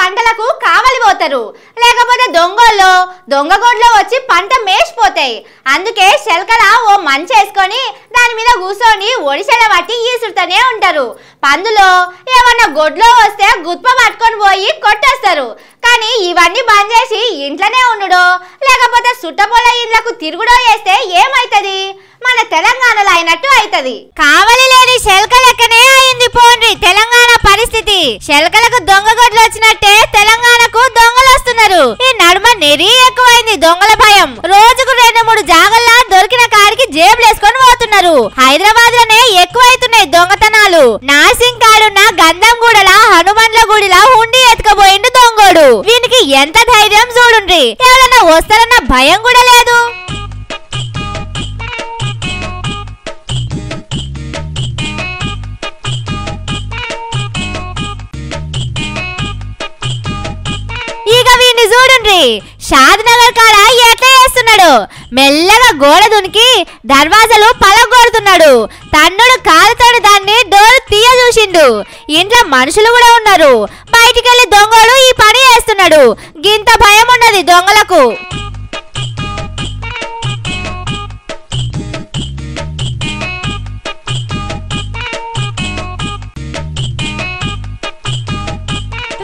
పంటలకు కావలి పోతారు, లేకపోతే దొంగోళ్ళు దొంగగొడ్లో వచ్చి పంట మేసిపోతాయి. అందుకే శల్కల ఓ మంచి వేసుకొని దాని మీద కూర్చొని ఒడిసెల పట్టి ఈసుడుతూనే ఉంటారు. పందులో ఏమన్నా గొడ్లో వస్తే గుత్ప పట్టుకొని పోయి కొట్టేస్తారు. కానీ ఇవన్నీ బంద్ చేసి ఇంట్లోనే ఉండుడో లేకపోతే సుట్టపొల ఇళ్లకు తిరుగుడో చేస్తే ఏమైతుంది? మన తెలంగాణలో అయినట్టు అవుతుంది. కావలి లేని శల్క లెక్కనే అయింది పోండ్రి తెలంగాణ పరిస్థితి. శల్కలకు దొంగగొడ్లు వచ్చినట్టే తెలంగాణకు దొంగలు వస్తున్నారు. ఈ నడుమ నెరీ ఎక్కువైంది దొంగల భయం. రోజుకు 2-3 జాగల్లా దొరికిన కాడికి జేబులు వేసుకొని పోతున్నారు. హైదరాబాద్ లోనే ఎక్కువైతున్నాయి దొంగతనాలు. నాసింగ్ కాడున్న గంధంగూడల హనుమండ్ల గుడిలా హుండి ఎత్తుకపోయిండు దొంగోడు. వీనికి ఎంత ధైర్యం చూడుండ్రి. ఎవరన్నా వస్తారన్న భయం కూడా లేదు. ఇక వీడిని చూడండి, షాద్నగర్ కాడ ఎట్లా చేస్తున్నాడు. మెల్లగా గోడ దునికి దర్వాజలు పలగొడుతున్నాడు. తన్నుడు కాలుతాడు దాన్ని డోర్ తీయ చూసిండు. ఇంట్లో మనుషులు కూడా ఉన్నారు. బయటికెళ్లి దొంగలు ఈ పని చేస్తున్నాడు. గింత భయం ఉన్నది దొంగలకు.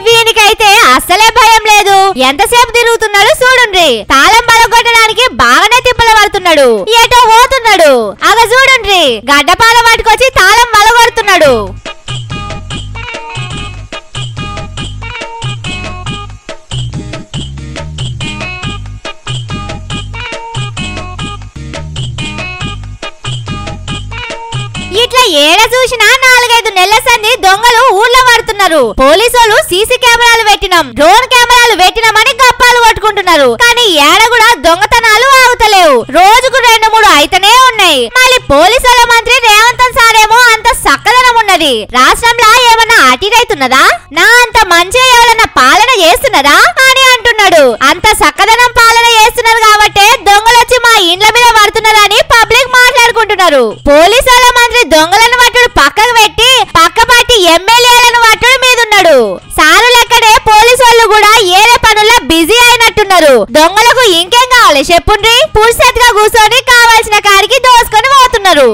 వీనికైతే అస్సలే భయం లేదు. ఎంతసేపు తిరుగుతున్నాడు చూడుండ్రి. తాళం బలగొట్టడానికి బాగానే తిప్పలు పడుతున్నాడు. ఏటో పోతున్నాడు. అగ చూడుండ్రి, గడ్డపాల పట్టుకొచ్చి తాళం బలగొడుతున్నాడు. ఇట్లా ఏడ చూసినా 4-5 నెలల సంది దొంగలు ఊర్లో పడుతున్నారు. పోలీసులు సీసీ కెమెరాలు పెట్టినాం, డ్రోన్ కెమెరాలు పెట్టినామని గప్పాలు కొట్టుకుంటున్నారు. కానీ ఏడ కూడా దొంగతనాలు ఆగుతలేవు. రోజుకు 2-3 అయితేనే ఉన్నాయి. మళ్ళీ పోలీసుల మంత్రి రేవంత్ సారేమో అంత సక్కదనం ఉన్నది. రాష్ట్రంలో ఏమన్నా అటిరైతున్నదా? నా అంత మంచిగా ఎవరన్నా పాలన చేస్తున్నదా అని అంటున్నాడు. అంత సక్కదనం పాలన చేస్తున్నారు కాబట్టే దొంగలొచ్చి మా ఇండ్ల మీద పడుతున్నారని పబ్లిక్ మాట్లాడుకుంటున్నారు. పోలీసుల మంత్రి దొంగలను పట్టుడు పక్కకు పెట్టి పక్క పార్టీ ఎమ్మెల్యేలను పట్టుడు మీద ఉన్నాడు. సారు లెక్కడే పోలీసు వాళ్ళు కూడా ఏరే పనుల్లో బిజీ అయినట్టున్నారు. దొంగలకు ఇంకేం కావాలి చెప్పుండ్రి. పురుషత్గా కూర్చొని కావాల్సిన కాడికి దోసుకొని పోతున్నారు.